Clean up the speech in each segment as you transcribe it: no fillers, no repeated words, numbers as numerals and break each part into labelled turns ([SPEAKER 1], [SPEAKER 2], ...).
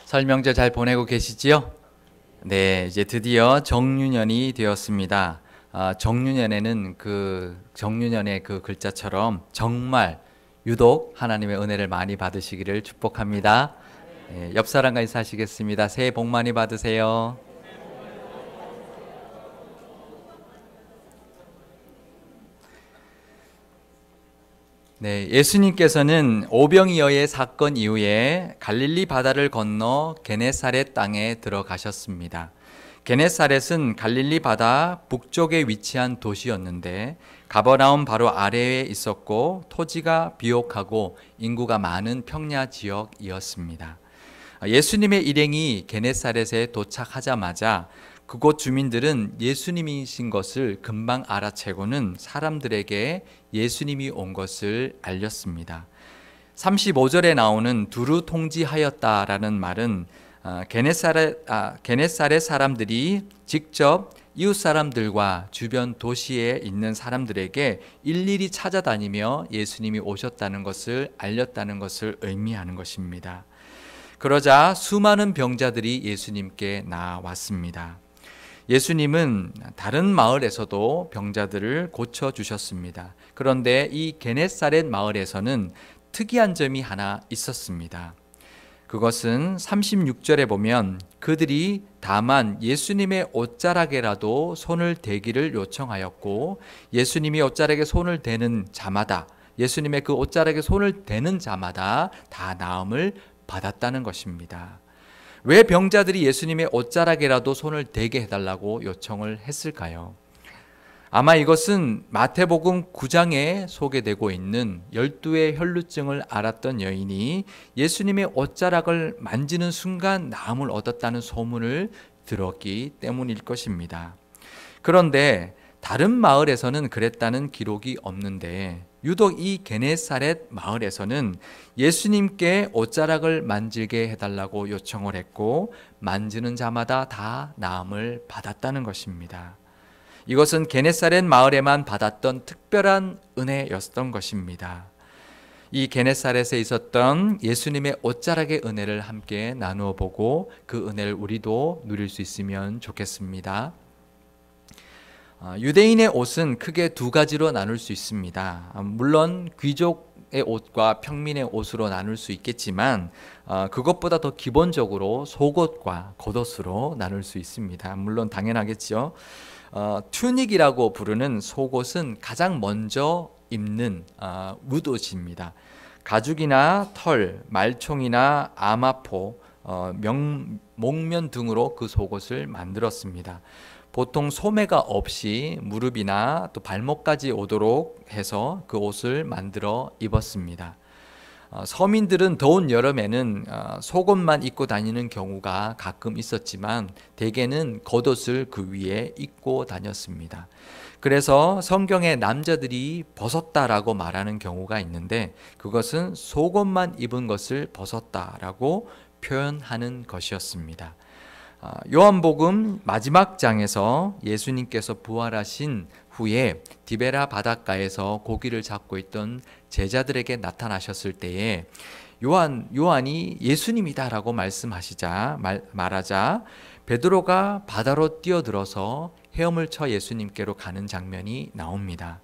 [SPEAKER 1] 설 명절 잘 보내고 계시지요? 네, 이제 드디어 정유년이 되었습니다. 정유년에는 정유년의 그 글자처럼 정말 유독 하나님의 은혜를 많이 받으시기를 축복합니다. 네, 옆 사람과 인사하시겠습니다. 새해 복 많이 받으세요. 네, 예수님께서는 오병이어의 사건 이후에 갈릴리 바다를 건너 게네사렛 땅에 들어가셨습니다. 게네사렛은 갈릴리 바다 북쪽에 위치한 도시였는데 가버나움 바로 아래에 있었고 토지가 비옥하고 인구가 많은 평야 지역이었습니다. 예수님의 일행이 게네사렛에 도착하자마자 그곳 주민들은 예수님이신 것을 금방 알아채고는 사람들에게 예수님이 온 것을 알렸습니다. 35절에 나오는 두루 통지하였다라는 말은 게네사렛 사람들이 직접 이웃 사람들과 주변 도시에 있는 사람들에게 일일이 찾아다니며 예수님이 오셨다는 것을 알렸다는 것을 의미하는 것입니다. 그러자 수많은 병자들이 예수님께 나왔습니다. 예수님은 다른 마을에서도 병자들을 고쳐주셨습니다. 그런데 이 게네사렛 마을에서는 특이한 점이 하나 있었습니다. 그것은 36절에 보면 그들이 다만 예수님의 옷자락에라도 손을 대기를 요청하였고 예수님이 옷자락에 손을 대는 자마다 예수님의 그 옷자락에 손을 대는 자마다 다 나음을 받았다는 것입니다. 왜 병자들이 예수님의 옷자락에라도 손을 대게 해달라고 요청을 했을까요? 아마 이것은 마태복음 9장에 소개되고 있는 12의 혈루증을 앓았던 여인이 예수님의 옷자락을 만지는 순간 나음을 얻었다는 소문을 들었기 때문일 것입니다. 그런데 다른 마을에서는 그랬다는 기록이 없는데 유독 이 게네사렛 마을에서는 예수님께 옷자락을 만지게 해달라고 요청을 했고 만지는 자마다 다 나음을 받았다는 것입니다. 이것은 게네사렛 마을에만 받았던 특별한 은혜였던 것입니다. 이 게네사렛에 있었던 예수님의 옷자락의 은혜를 함께 나누어 보고 그 은혜를 우리도 누릴 수 있으면 좋겠습니다. 유대인의 옷은 크게 두 가지로 나눌 수 있습니다. 물론 귀족의 옷과 평민의 옷으로 나눌 수 있겠지만 그것보다 더 기본적으로 속옷과 겉옷으로 나눌 수 있습니다. 물론 당연하겠죠. 튜닉이라고 부르는 속옷은 가장 먼저 입는 웃옷입니다. 가죽이나 털, 말총이나 아마포, 목면 등으로 그 속옷을 만들었습니다. 보통 소매가 없이 무릎이나 또 발목까지 오도록 해서 그 옷을 만들어 입었습니다. 서민들은 더운 여름에는 속옷만 입고 다니는 경우가 가끔 있었지만 대개는 겉옷을 그 위에 입고 다녔습니다. 그래서 성경에 남자들이 벗었다라고 말하는 경우가 있는데 그것은 속옷만 입은 것을 벗었다라고 표현하는 것이었습니다. 요한복음 마지막 장에서 예수님께서 부활하신 후에 디베라 바닷가에서 고기를 잡고 있던 제자들에게 나타나셨을 때에 요한이 예수님이다라고 말하자 베드로가 바다로 뛰어들어서 헤엄을 쳐 예수님께로 가는 장면이 나옵니다.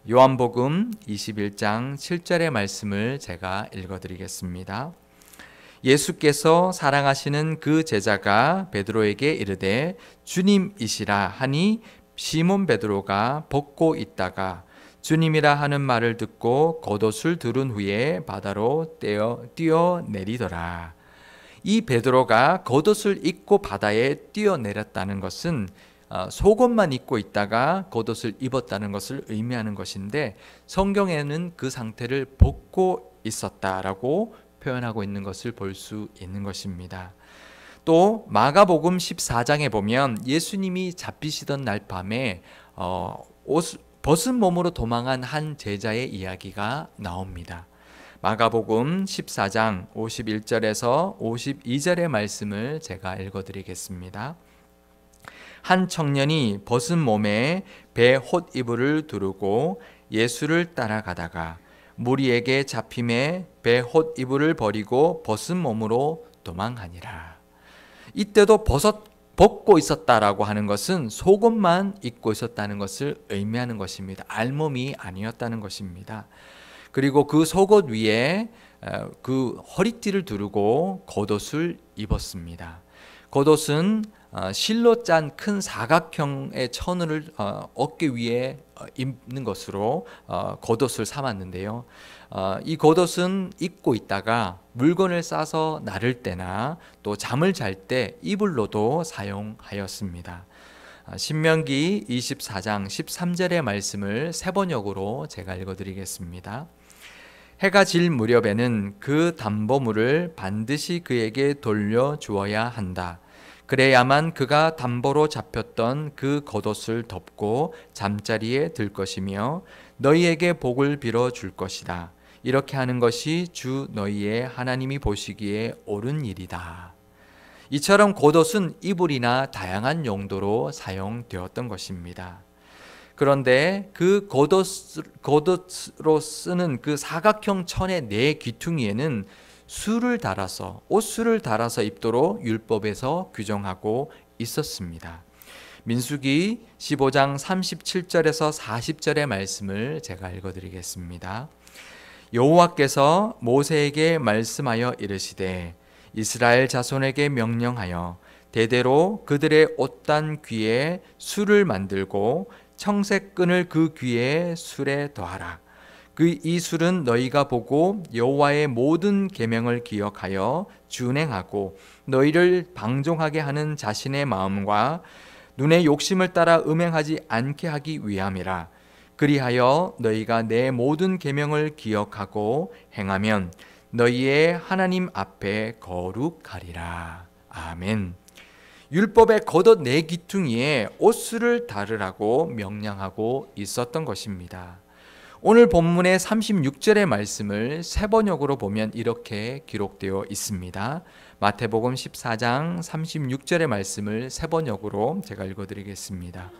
[SPEAKER 1] 요한복음 21장 7절의 말씀을 제가 읽어드리겠습니다. 예수께서 사랑하시는 그 제자가 베드로에게 이르되 주님이시라 하니 시몬 베드로가 벗고 있다가 주님이라 하는 말을 듣고 겉옷을 두른 후에 바다로 뛰어내리더라. 이 베드로가 겉옷을 입고 바다에 뛰어내렸다는 것은 속옷만 입고 있다가 겉옷을 입었다는 것을 의미하는 것인데 성경에는 그 상태를 벗고 있었다라고 표현하고 있는 것을 볼 수 있는 것입니다. 또 마가복음 14장에 보면 예수님이 잡히시던 날 밤에 벗은 몸으로 도망한 한 제자의 이야기가 나옵니다. 마가복음 14장 51절에서 52절의 말씀을 제가 읽어드리겠습니다. 한 청년이 벗은 몸에 배 홑이불을 두르고 예수를 따라가다가 무리에게 잡힘에 배 홑이불을 버리고 벗은 몸으로 도망하니라. 이때도 벗고 있었다라고 하는 것은 속옷만 입고 있었다는 것을 의미하는 것입니다. 알몸이 아니었다는 것입니다. 그리고 그 속옷 위에 그 허리띠를 두르고 겉옷을 입었습니다. 겉옷은 실로 짠 큰 사각형의 천을 어깨 위에 입는 것으로 겉옷을 삼았는데요. 이 겉옷은 입고 있다가 물건을 싸서 나를 때나 또 잠을 잘 때 이불로도 사용하였습니다. 신명기 24장 13절의 말씀을 세번역으로 제가 읽어드리겠습니다. 해가 질 무렵에는 그 담보물을 반드시 그에게 돌려주어야 한다. 그래야만 그가 담보로 잡혔던 그 겉옷을 덮고 잠자리에 들 것이며 너희에게 복을 빌어 줄 것이다. 이렇게 하는 것이 주 너희의 하나님이 보시기에 옳은 일이다. 이처럼 겉옷은 이불이나 다양한 용도로 사용되었던 것입니다. 그런데 그 겉옷으로 쓰는 그 사각형 천의 네 귀퉁이에는 옷술을 달아서 입도록 율법에서 규정하고 있었습니다. 민수기 15장 37절에서 40절의 말씀을 제가 읽어드리겠습니다. 여호와께서 모세에게 말씀하여 이르시되 이스라엘 자손에게 명령하여 대대로 그들의 옷단 귀에 술을 만들고 청색 끈을 그 귀에 술에 더하라. 이 술은 너희가 보고 여호와의 모든 계명을 기억하여 준행하고 너희를 방종하게 하는 자신의 마음과 눈의 욕심을 따라 음행하지 않게 하기 위함이라. 그리하여 너희가 내 모든 계명을 기억하고 행하면 너희의 하나님 앞에 거룩하리라. 아멘. 율법의 겉옷 네 귀퉁이에 옷술을 다르라고 명령하고 있었던 것입니다. 오늘 본문의 36절의 말씀을 세번역으로 보면 이렇게 기록되어 있습니다. 마태복음 14장 36절의 말씀을 세번역으로 제가 읽어드리겠습니다.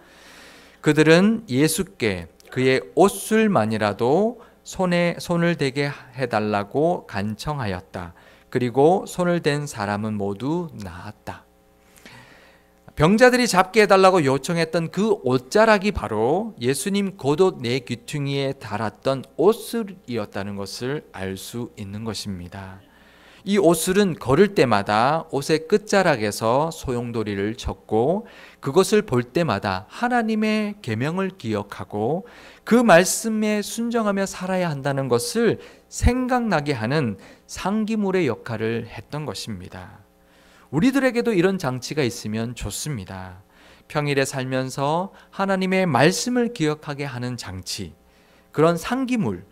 [SPEAKER 1] 그들은 예수께 그의 옷술만이라도 손을 대게 해달라고 간청하였다. 그리고 손을 댄 사람은 모두 나았다. 병자들이 잡게 해달라고 요청했던 그 옷자락이 바로 예수님 겉옷 네 귀퉁이에 달았던 옷술이었다는 것을 알 수 있는 것입니다. 이 옷술은 걸을 때마다 옷의 끝자락에서 소용돌이를 쳤고 그것을 볼 때마다 하나님의 계명을 기억하고 그 말씀에 순종하며 살아야 한다는 것을 생각나게 하는 상기물의 역할을 했던 것입니다. 우리들에게도 이런 장치가 있으면 좋습니다. 평일에 살면서 하나님의 말씀을 기억하게 하는 장치, 그런 상기물,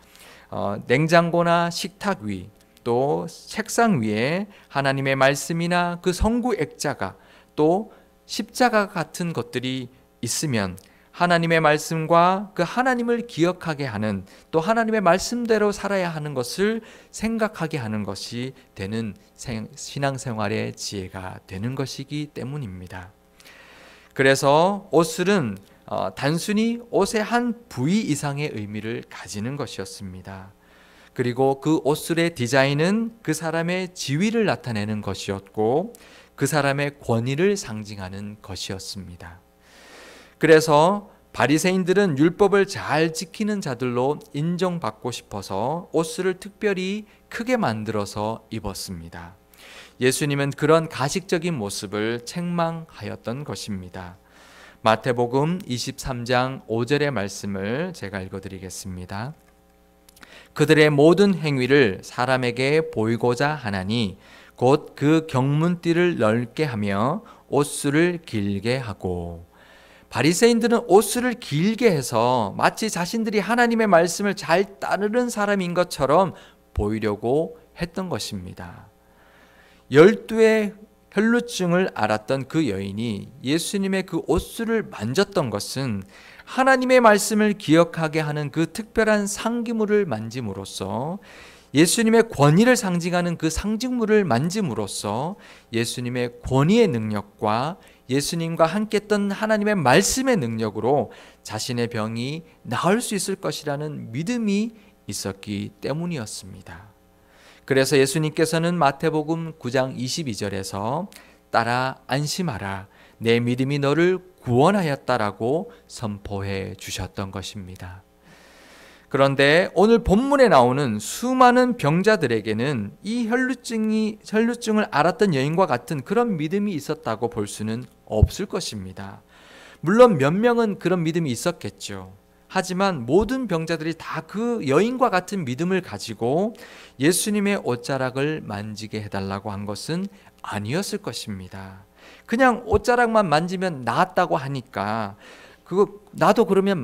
[SPEAKER 1] 냉장고나 식탁 위, 또 책상 위에 하나님의 말씀이나 그 성구 액자가 또 십자가 같은 것들이 있으면 하나님의 말씀과 그 하나님을 기억하게 하는, 또 하나님의 말씀대로 살아야 하는 것을 생각하게 하는 것이 되는 신앙생활의 지혜가 되는 것이기 때문입니다. 그래서 옷술은 단순히 옷의 한 부위 이상의 의미를 가지는 것이었습니다. 그리고 그 옷술의 디자인은 그 사람의 지위를 나타내는 것이었고 그 사람의 권위를 상징하는 것이었습니다. 그래서 바리새인들은 율법을 잘 지키는 자들로 인정받고 싶어서 옷술을 특별히 크게 만들어서 입었습니다. 예수님은 그런 가식적인 모습을 책망하였던 것입니다. 마태복음 23장 5절의 말씀을 제가 읽어드리겠습니다. 그들의 모든 행위를 사람에게 보이고자 하나니 곧 그 경문띠를 넓게 하며 옷술을 길게 하고. 바리새인들은 옷술을 길게 해서 마치 자신들이 하나님의 말씀을 잘 따르는 사람인 것처럼 보이려고 했던 것입니다. 12의 혈루증을 앓았던 그 여인이 예수님의 그 옷술을 만졌던 것은 하나님의 말씀을 기억하게 하는 그 특별한 상기물을 만짐으로써 예수님의 권위를 상징하는 그 상징물을 만짐으로써 예수님의 권위의 능력과 예수님과 함께 했던 하나님의 말씀의 능력으로 자신의 병이 나을 수 있을 것이라는 믿음이 있었기 때문이었습니다. 그래서 예수님께서는 마태복음 9장 22절에서 따라 안심하라, 내 믿음이 너를 구원하였다라고 선포해 주셨던 것입니다. 그런데 오늘 본문에 나오는 수많은 병자들에게는 이 혈루증을 앓았던 여인과 같은 그런 믿음이 있었다고 볼 수는 없을 것입니다. 물론 몇 명은 그런 믿음이 있었겠죠. 하지만 모든 병자들이 다 그 여인과 같은 믿음을 가지고 예수님의 옷자락을 만지게 해달라고 한 것은 아니었을 것입니다. 그냥 옷자락만 만지면 나았다고 하니까 나도 그러면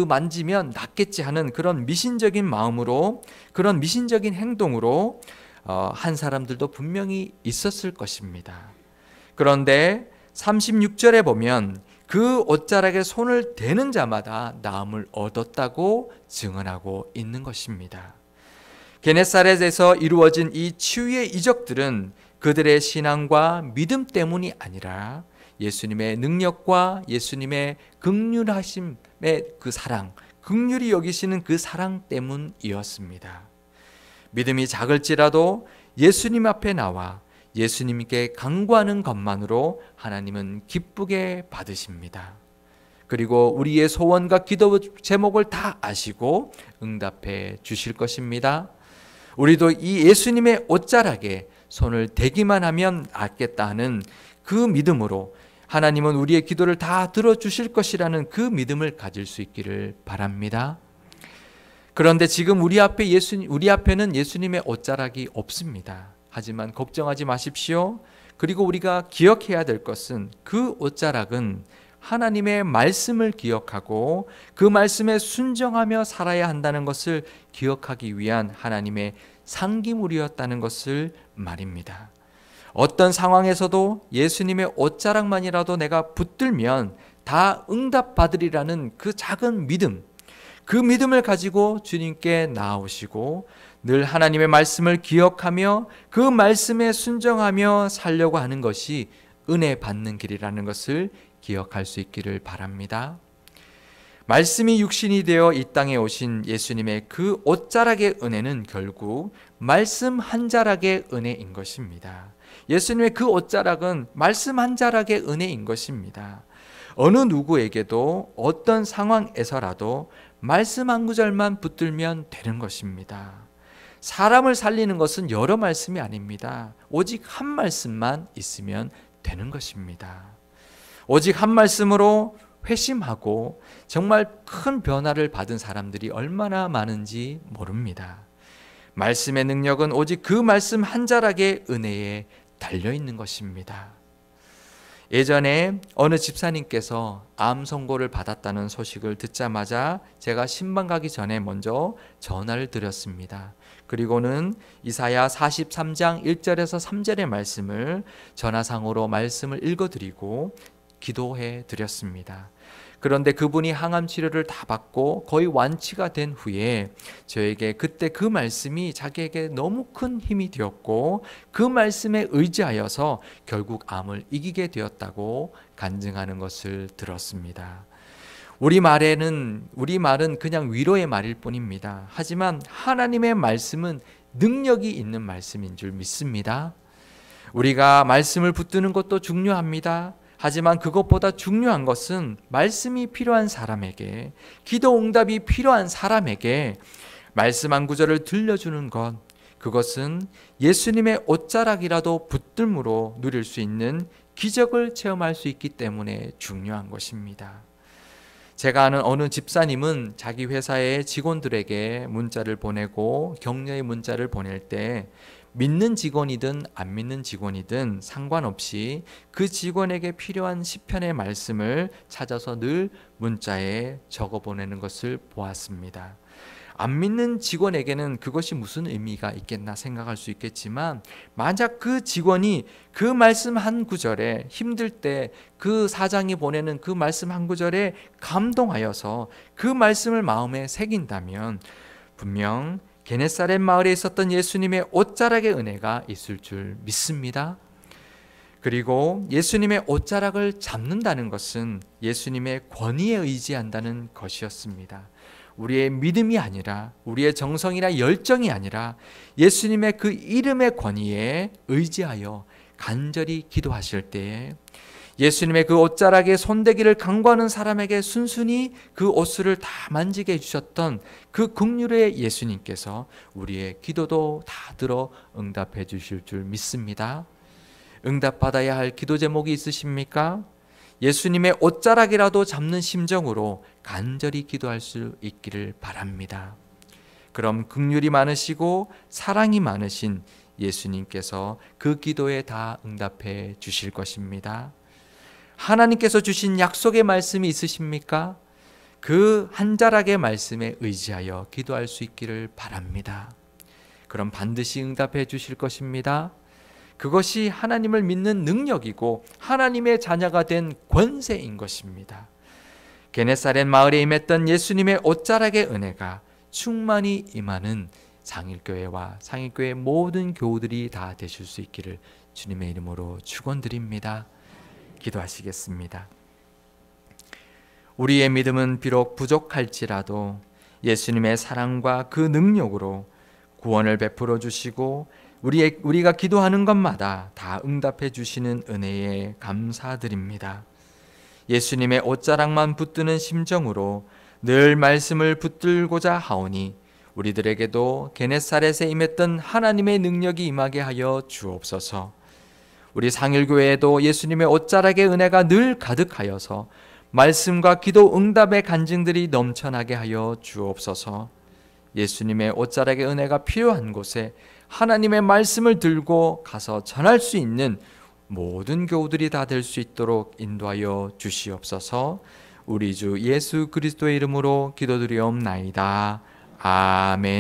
[SPEAKER 1] 만지면 낫겠지 하는 그런 미신적인 마음으로, 그런 미신적인 행동으로 한 사람들도 분명히 있었을 것입니다. 그런데 36절에 보면 그 옷자락에 손을 대는 자마다 나음을 얻었다고 증언하고 있는 것입니다. 게네사렛에서 이루어진 이 치유의 이적들은 그들의 신앙과 믿음 때문이 아니라 예수님의 능력과 예수님의 긍휼하심의 그 사랑, 긍휼히 여기시는 그 사랑 때문이었습니다. 믿음이 작을지라도 예수님 앞에 나와 예수님께 간구하는 것만으로 하나님은 기쁘게 받으십니다. 그리고 우리의 소원과 기도 제목을 다 아시고 응답해 주실 것입니다. 우리도 이 예수님의 옷자락에 손을 대기만 하면 낫겠다 하는 그 믿음으로 하나님은 우리의 기도를 다 들어주실 것이라는 그 믿음을 가질 수 있기를 바랍니다. 그런데 지금 우리 앞에는 예수님의 옷자락이 없습니다. 하지만 걱정하지 마십시오. 그리고 우리가 기억해야 될 것은 그 옷자락은 하나님의 말씀을 기억하고 그 말씀에 순종하며 살아야 한다는 것을 기억하기 위한 하나님의 상기물이었다는 것을 말입니다. 어떤 상황에서도 예수님의 옷자락만이라도 내가 붙들면 다 응답받으리라는 그 작은 믿음, 그 믿음을 가지고 주님께 나아오시고 늘 하나님의 말씀을 기억하며 그 말씀에 순종하며 살려고 하는 것이 은혜 받는 길이라는 것을 기억할 수 있기를 바랍니다. 말씀이 육신이 되어 이 땅에 오신 예수님의 그 옷자락의 은혜는 결국 말씀 한 자락의 은혜인 것입니다. 예수님의 그 옷자락은 말씀 한 자락의 은혜인 것입니다. 어느 누구에게도 어떤 상황에서라도 말씀 한 구절만 붙들면 되는 것입니다. 사람을 살리는 것은 여러 말씀이 아닙니다. 오직 한 말씀만 있으면 되는 것입니다. 오직 한 말씀으로 회심하고 정말 큰 변화를 받은 사람들이 얼마나 많은지 모릅니다. 말씀의 능력은 오직 그 말씀 한 자락의 은혜에 달려있는 것입니다. 예전에 어느 집사님께서 암 선고를 받았다는 소식을 듣자마자 제가 신방 가기 전에 먼저 전화를 드렸습니다. 그리고는 이사야 43장 1절에서 3절의 말씀을 전화상으로 말씀을 읽어드리고 기도해 드렸습니다. 그런데 그분이 항암 치료를 다 받고 거의 완치가 된 후에 저에게 그때 그 말씀이 자기에게 너무 큰 힘이 되었고 그 말씀에 의지하여서 결국 암을 이기게 되었다고 간증하는 것을 들었습니다. 우리 말은 그냥 위로의 말일 뿐입니다. 하지만 하나님의 말씀은 능력이 있는 말씀인 줄 믿습니다. 우리가 말씀을 붙드는 것도 중요합니다. 하지만 그것보다 중요한 것은 말씀이 필요한 사람에게, 기도 응답이 필요한 사람에게 말씀 한 구절을 들려주는 것, 그것은 예수님의 옷자락이라도 붙들므로 누릴 수 있는 기적을 체험할 수 있기 때문에 중요한 것입니다. 제가 아는 어느 집사님은 자기 회사의 직원들에게 문자를 보내고 격려의 문자를 보낼 때 믿는 직원이든 안 믿는 직원이든 상관없이 그 직원에게 필요한 시편의 말씀을 찾아서 늘 문자에 적어 보내는 것을 보았습니다. 안 믿는 직원에게는 그것이 무슨 의미가 있겠나 생각할 수 있겠지만 만약 그 직원이 그 말씀 한 구절에 힘들 때 그 사장이 보내는 그 말씀 한 구절에 감동하여서 그 말씀을 마음에 새긴다면 분명 게네사렛 마을에 있었던 예수님의 옷자락의 은혜가 있을 줄 믿습니다. 그리고 예수님의 옷자락을 잡는다는 것은 예수님의 권위에 의지한다는 것이었습니다. 우리의 믿음이 아니라 우리의 정성이나 열정이 아니라 예수님의 그 이름의 권위에 의지하여 간절히 기도하실 때에 예수님의 그 옷자락에 손대기를 간구하는 사람에게 순순히 그 옷을 다 만지게 해주셨던 그 긍휼의 예수님께서 우리의 기도도 다 들어 응답해 주실 줄 믿습니다. 응답받아야 할 기도 제목이 있으십니까? 예수님의 옷자락이라도 잡는 심정으로 간절히 기도할 수 있기를 바랍니다. 그럼 긍휼이 많으시고 사랑이 많으신 예수님께서 그 기도에 다 응답해 주실 것입니다. 하나님께서 주신 약속의 말씀이 있으십니까? 그 한 자락의 말씀에 의지하여 기도할 수 있기를 바랍니다. 그럼 반드시 응답해 주실 것입니다. 그것이 하나님을 믿는 능력이고 하나님의 자녀가 된 권세인 것입니다. 게네사렛 마을에 임했던 예수님의 옷자락의 은혜가 충만히 임하는 상일교회와 상일교회 모든 교우들이 다 되실 수 있기를 주님의 이름으로 축원드립니다. 기도하시겠습니다. 우리의 믿음은 비록 부족할지라도 예수님의 사랑과 그 능력으로 구원을 베풀어 주시고 우리가 기도하는 것마다 다 응답해 주시는 은혜에 감사드립니다. 예수님의 옷자락만 붙드는 심정으로 늘 말씀을 붙들고자 하오니 우리들에게도 게네사렛에 임했던 하나님의 능력이 임하게 하여 주옵소서. 우리 상일교회에도 예수님의 옷자락의 은혜가 늘 가득하여서 말씀과 기도 응답의 간증들이 넘쳐나게 하여 주옵소서. 예수님의 옷자락의 은혜가 필요한 곳에 하나님의 말씀을 들고 가서 전할 수 있는 모든 교우들이 다 될 수 있도록 인도하여 주시옵소서. 우리 주 예수 그리스도의 이름으로 기도드리옵나이다. 아멘.